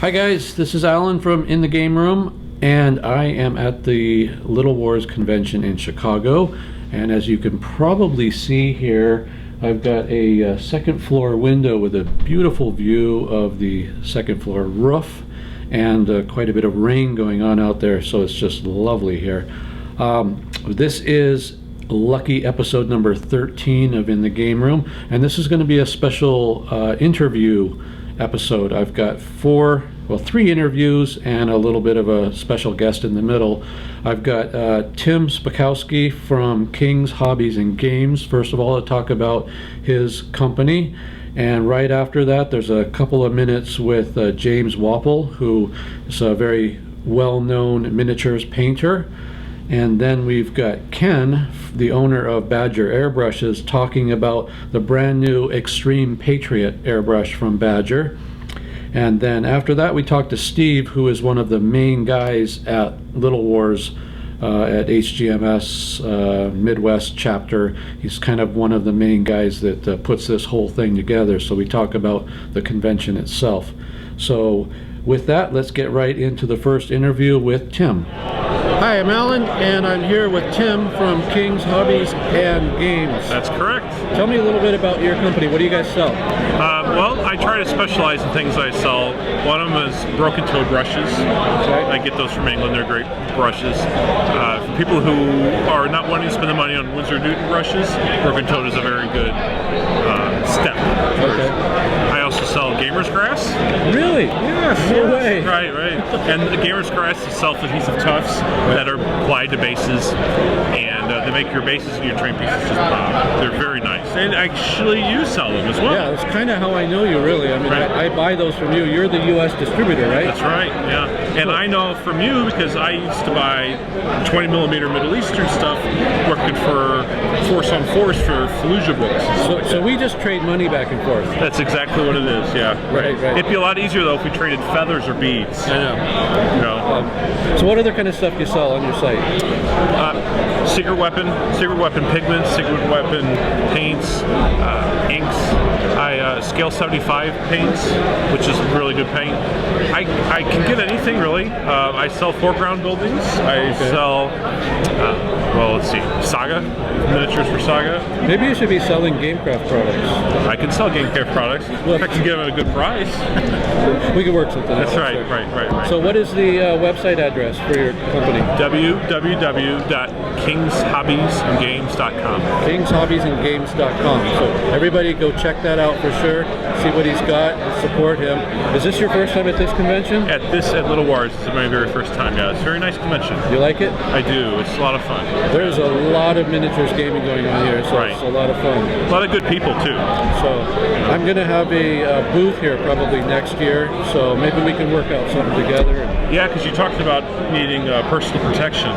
Hi guys, this is Alan from In the Game Room, and I am at the Little Wars convention in Chicago. And as you can probably see here, I've got a second floor window with a beautiful view of the second floor roof and quite a bit of rain going on out there, so it's just lovely here. This is lucky episode number 13 of In the Game Room, and this is going to be a special interview episode. I've got three interviews and a little bit of a special guest in the middle. I've got Tim Spakowski from Kings Hobbies and Games, first of all, to talk about his company. And right after that, there's a couple of minutes with James Wapple, who is a very well-known miniatures painter. And then we've got Ken, the owner of Badger Airbrushes, talking about the brand new Extreme Patriot airbrush from Badger. And then after that, we talked to Steve, who is one of the main guys at Little Wars at HMGS Midwest chapter. He's kind of one of the main guys that puts this whole thing together. So we talk about the convention itself. So with that, let's get right into the first interview with Tim. Hi, I'm Alan, and I'm here with Tim from Kings Hobbies and Games. That's correct. Tell me a little bit about your company. What do you guys sell? Well, I try to specialize in things I sell. One of them is broken toe brushes. Okay. I get those from England. They're great brushes. For people who are not wanting to spend the money on Winsor & Newton brushes, broken toe is a very good step. Okay. I also sell gamer's grass. Really? Yes. No way. Right. And the gamer's grass is self-adhesive tufts that are applied to bases, and they make your bases and your train pieces just pop. They're very nice. And actually, you sell them as well. Yeah, that's kind of how I know you, really. I mean, right. I buy those from you. You're the U.S. distributor, right? That's right, yeah. And I know from you because I used to buy 20mm Middle Eastern stuff working for Force on Force for Fallujah books. So we just trade money back and forth. That's exactly what it is, yeah. Right. It'd be a lot easier, though, if we traded feathers or beads. I know. You know. So what other kind of stuff do you sell on your site? Secret weapon pigments, secret weapon paints, inks. I scale 75 paints, which is really good paint. I can get anything really. I sell foreground buildings. I sell, let's see, Saga, miniatures for Saga. Maybe you should be selling Gamecraft products. I can sell Gamecraft products. If I can get them at a good price. We could work something out. That's right. So what is the website address for your company? www.kingshobbiesandgames.com. Kingshobbiesandgames.com. So everybody go check that out for sure. See what he's got and support him. Is this your first time at this convention? At Little Wars, this is my very first time. Yeah, it's a very nice convention. You like it? I do. It's a lot of fun. There's a lot of miniatures gaming going on here, so It's a lot of fun. A lot of good people too. So I'm going to have a booth here probably next year, so maybe we can work out something together. Yeah, because you talked about needing personal protection,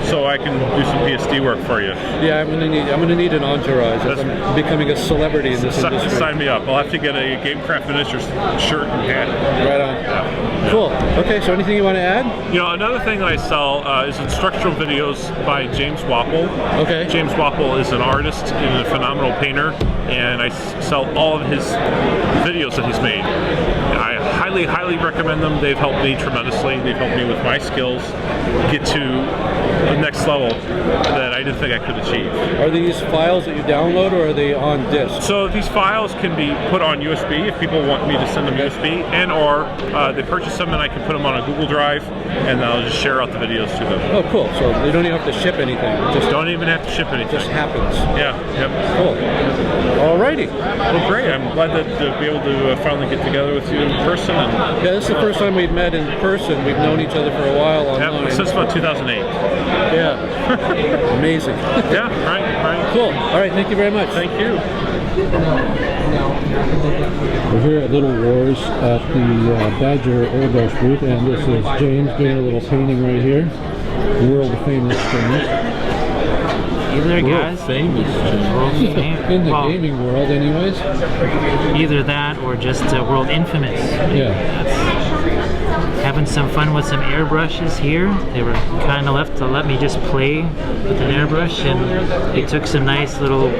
so I can do some PSD work for you. Yeah, I'm going to need an entourage. I'm becoming a celebrity in this industry. Sign me up. I'll have to get a Gamecraft Miniatures shirt and hat. Right on. Yeah. Cool. Okay, so anything you want to add? You know, another thing that I sell is instructional videos by James Wapple. Okay. James Wapple is an artist and a phenomenal painter, and I sell all of his videos that he's made. I highly recommend them. They've helped me tremendously. They've helped me with my skills get to the next level that I didn't think I could achieve. Are these files that you download, or are they on disk? So these files can be put on USB if people want me to send them USB, and or they purchase them and I can put them on a Google Drive, and I'll just share out the videos to them. Oh, cool. So you don't even have to ship anything. Just don't even have to ship anything. It just happens. Yeah. Yep. Cool. Alrighty. Well, great. I'm glad to be able to finally get together with you in person. Yeah, this is the first time we've met in person. We've known each other for a while online. Yeah, since about 2008. Yeah. Amazing. Yeah, right. Cool. All right, thank you very much. Thank you. We're here at Little Wars at the Badger Airbrush booth, and this is James doing a little painting right here. World famous James. Either there, guys. Famous. In the gaming world, anyways. Either that or just world infamous. Yeah. having some fun with some airbrushes here. They were kind of left to let me just play with an airbrush, and they took some nice little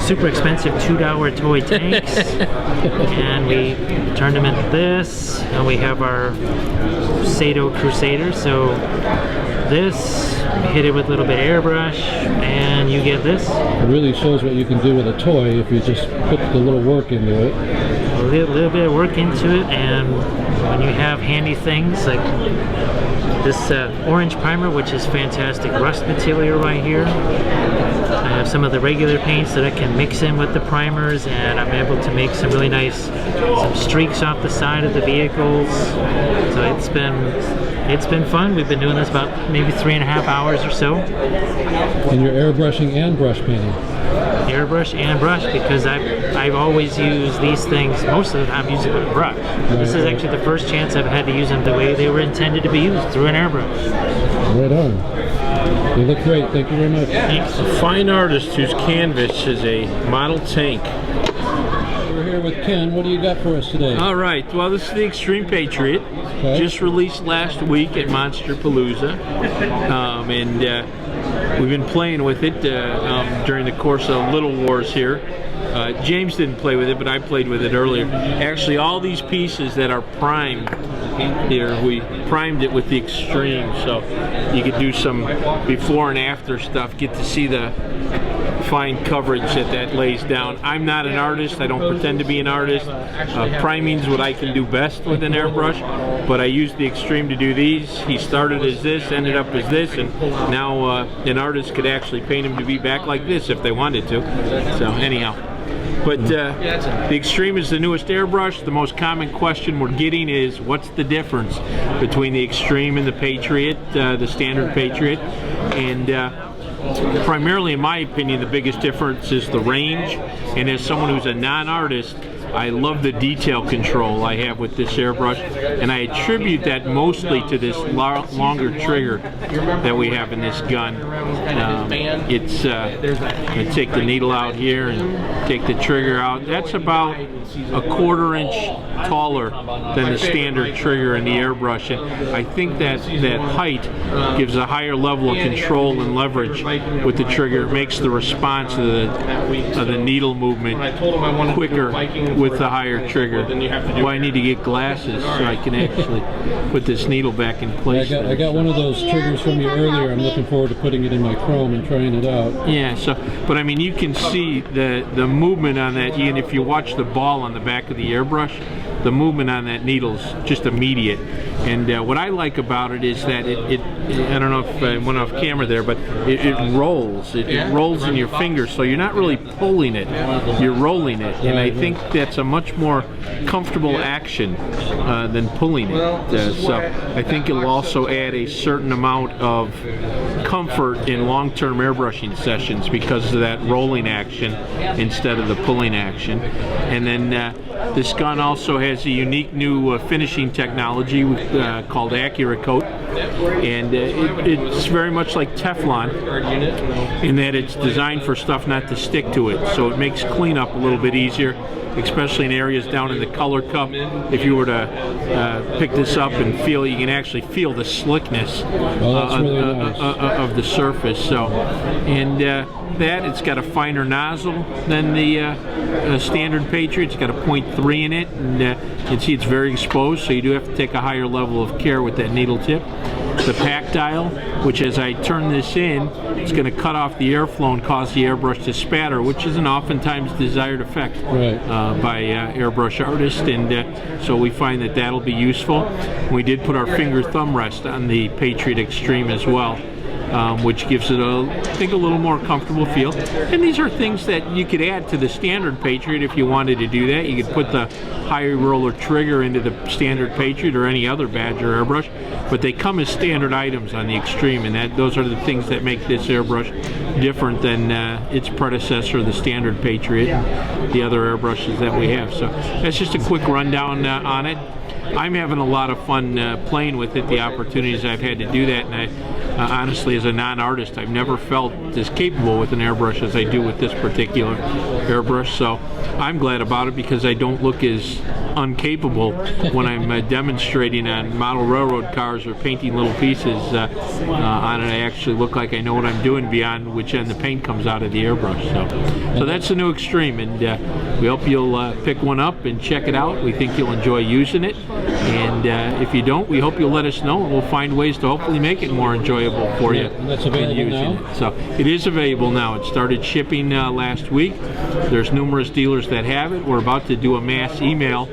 super expensive $2 toy tanks and we turned them into this, and we have our Sato Crusader. So this, hit it with a little bit of airbrush and you get this. It really shows what you can do with a toy if you just put the little work into it. A little bit of work into it, and when you have handy things like this orange primer, which is fantastic rust material right here. I have some of the regular paints that I can mix in with the primers, and I'm able to make some really nice some streaks off the side of the vehicles. So it's been fun. We've been doing this about maybe 3.5 hours or so. And you're airbrushing and brush painting. Airbrush and brush, because I've always used these things most of the time using with a brush. This is actually the first chance I've had to use them the way they were intended to be used, through an airbrush. Right on. They look great. Thank you very much. Thanks. A fine artist whose canvas is a model tank. We're here with Ken. What do you got for us today? All right, well, this is the Extreme Patriot, just released last week at Monster Palooza, and we've been playing with it during the course of Little Wars here. James didn't play with it, but I played with it earlier. Actually, all these pieces that are primed here, we primed it with the Extreme, so you could do some before and after stuff, get to see the fine coverage that lays down. I'm not an artist. I don't pretend to be an artist. Priming is what I can do best with an airbrush, but I used the Extreme to do these. He started as this, ended up as this, and now an artist could actually paint him to be back like this if they wanted to. So anyhow. But the Extreme is the newest airbrush. The most common question we're getting is, what's the difference between the Extreme and the Patriot, the standard Patriot? And primarily, in my opinion, the biggest difference is the range. And as someone who's a non-artist, I love the detail control I have with this airbrush, and I attribute that mostly to this longer trigger that we have in this gun. I take the needle out here and take the trigger out. That's about a 1/4 inch taller than the standard trigger in the airbrush, and I think that height gives a higher level of control and leverage with the trigger. It makes the response of the needle movement quicker with the higher trigger. Well, I need to get glasses so I can actually put this needle back in place. I got one of those triggers from you earlier. I'm looking forward to putting it in my Chrome and trying it out. Yeah, but I mean, you can see the movement on that, and if you watch the ball on the back of the airbrush, the movement on that needle's just immediate. And what I like about it is that it I don't know if I went off camera there, but it rolls. It rolls in your fingers, so you're not really pulling it, you're rolling it. And I think that's a much more comfortable action than pulling it. So I think it'll also add a certain amount of comfort in long-term airbrushing sessions because of that rolling action instead of the pulling action. And then this gun also has a unique new finishing technology called AccuraCoat, and it's very much like Teflon in that it's designed for stuff not to stick to it, so it makes cleanup a little bit easier, especially in areas down in the color cup. If you were to pick this up and feel it, you can actually feel the slickness of the surface. So, and that it's got a finer nozzle than the standard Patriot. It's got a 0.3 in it, and you can see it's very exposed, so you do have to take a higher level of care with that needle tip. The pack dial, which as I turn this in, it's going to cut off the airflow and cause the airbrush to spatter, which is an oftentimes desired effect by airbrush artists, and so we find that that'll be useful. We did put our finger thumb rest on the Patriot Extreme as well, which gives it I think a little more comfortable feel. And these are things that you could add to the standard Patriot if you wanted to do that. You could put the higher roller trigger into the standard Patriot or any other Badger airbrush, but they come as standard items on the Extreme, and those are the things that make this airbrush different than its predecessor, the standard Patriot, and the other airbrushes that we have. So that's just a quick rundown on it. I'm having a lot of fun playing with it, the opportunities I've had to do that, and I honestly, as a non-artist, I've never felt as capable with an airbrush as I do with this particular airbrush, so I'm glad about it because I don't look as uncapable when I'm demonstrating on model railroad cars or painting little pieces on it. I actually look like I know what I'm doing beyond which end the paint comes out of the airbrush. So that's the new Extreme, and we hope you'll pick one up and check it out. We think you'll enjoy using it, and if you don't, we hope you'll let us know, and we'll find ways to hopefully make it more enjoyable for you. And that's available now? So it is available now. It started shipping last week. There's numerous dealers that have it. We're about to do a mass email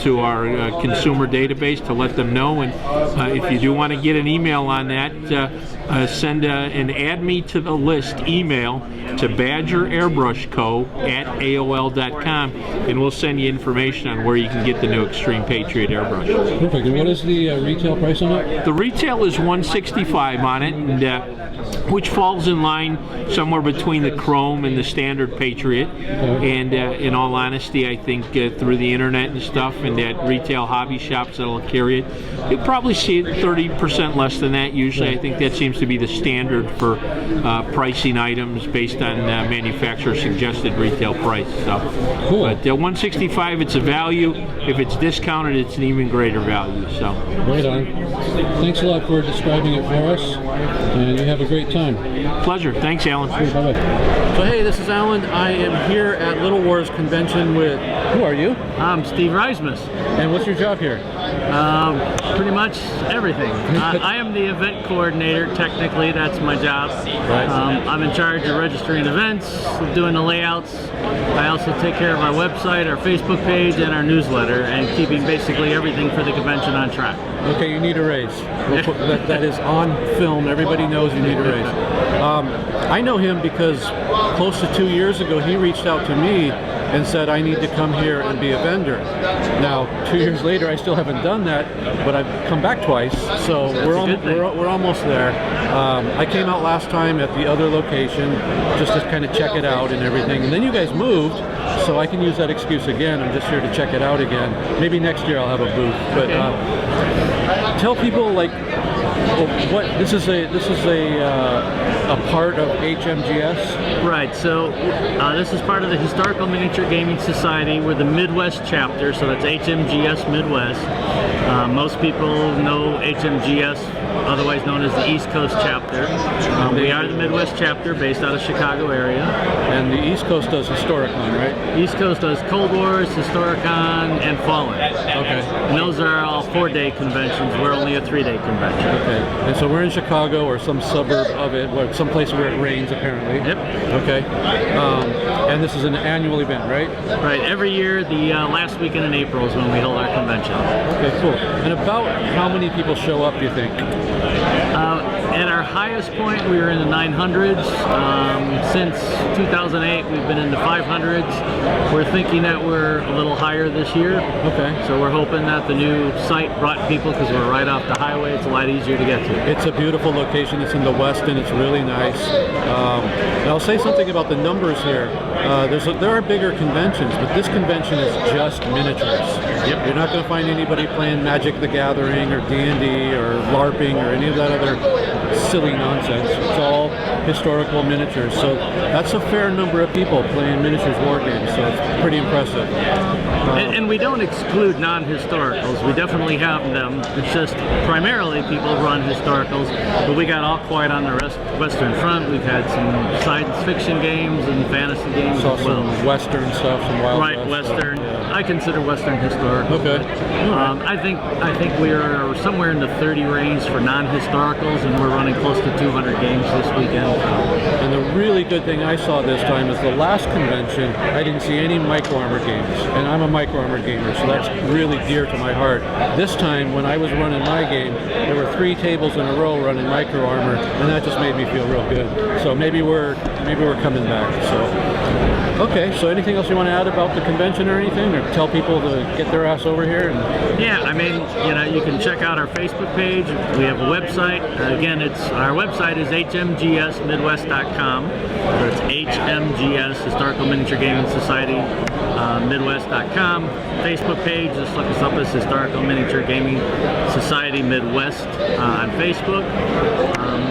to our consumer database to let them know, and if you do want to get an email on that, send an add me to the list email to Badger Airbrush Co. at AOL.com, and we'll send you information on where you can get the new Extreme Patriot airbrush. Perfect. And what is the retail price on it? The retail is $165 on it, and which falls in line somewhere between the Chrome and the standard Patriot. And in all honesty, I think through the internet and stuff, and at retail hobby shops that'll carry it, you'll probably see it 30% less than that. Usually, I think that seems to be the standard for pricing items based on manufacturer suggested retail price. So, cool. But $165, it's a value. If it's discounted, it's an even greater value. So, right on. Thanks a lot for describing it for us, and you have a great time. Pleasure. Thanks, Alan. Bye-bye. So hey, this is Alan. I am here at Little Wars Convention with, who are you? I'm Steve Reismus. And what's your job here? Pretty much everything. I am the event coordinator, technically, that's my job. Right. I'm in charge of registering events, doing the layouts. I also take care of our website, our Facebook page, and our newsletter, and keeping basically everything for the convention on track. Okay, you need a raise. That is on film. Everybody knows you need a raise. I know him because close to 2 years ago, he reached out to me and said, I need to come here and be a vendor. Now, 2 years later, I still haven't done that, but I've come back twice, so we're almost there. I came out last time at the other location just to kind of check it out and everything, and then you guys moved, so I can use that excuse again. I'm just here to check it out again. Maybe next year I'll have a booth, but tell people, like, what this is a part of HMGS? Right, so this is part of the Historical Miniature Gaming Society. We're the Midwest chapter, so that's HMGS Midwest. Most people know HMGS, otherwise known as the East Coast chapter. We are the Midwest chapter based out of Chicago area. And the East Coast does Historicon, right? East Coast does Cold Wars, Historicon, and Fallen. Okay. And those are all 4-day conventions. We're only a 3-day convention. Okay. And so we're in Chicago or some suburb of it, or some place where it rains apparently. Yep. Okay. And this is an annual event, right? Right. Every year, the last weekend in April is when we hold our convention. Okay, cool. And about how many people show up, do you think? At our highest point, we were in the 900s. Since 2008, we've been in the 500s. We're thinking that we're a little higher this year. Okay. So we're hoping that the new site brought people, because we're right off the highway. It's a lot easier to get to. It's a beautiful location. It's in the west, and it's really nice. And I'll say something about the numbers here. There are bigger conventions, but this convention is just miniatures. Yep. You're not going to find anybody playing Magic the Gathering or D&D or LARPing or any of that other silly nonsense. It's all historical miniatures. So that's a fair number of people playing miniatures war games. So it's pretty impressive. And we don't exclude non-historicals. We definitely have them. It's just primarily people run historicals, but we got all quiet on the Western Front. We've had some science fiction games and fantasy games as well. Some Western stuff, some Wild Right, West Western. stuff, yeah. I consider Western historical. Okay. I think we are somewhere in the 30 range for non-historicals, and we're running close to 200 games this weekend. And the really good thing I saw this time is the last convention, I didn't see any Micro Armor games. And I'm a Micro Armor gamer, so that's really dear to my heart. This time, when I was running my game, there were 3 tables in a row running Micro Armor, and that just made me feel real good. So maybe we're coming back. So, okay. So anything else you want to add about the convention or anything, or tell people to get their ass over here? Yeah, I mean, you can check out our Facebook page. We have a website. Again, our website is hmgsmidwest.com. So it's HMGS, Historical Miniature Gaming Society, Midwest.com. Facebook page, just look us up as Historical Miniature Gaming Society Midwest on Facebook.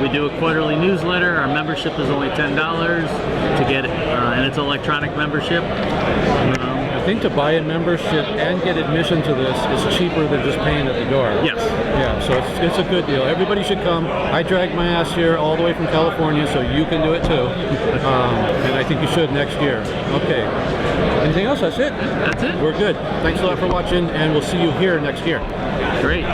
We do a quarterly newsletter. Our membership is only $10 to get it, and it's an electronic electronic membership. I think to buy a membership and get admission to this is cheaper than just paying at the door. Yes. Yeah, so it's a good deal. Everybody should come. I dragged my ass here all the way from California, so you can do it too. And I think you should next year. Okay. Anything else? That's it. That's it. We're good. Thanks a lot for watching, and we'll see you here next year. Great.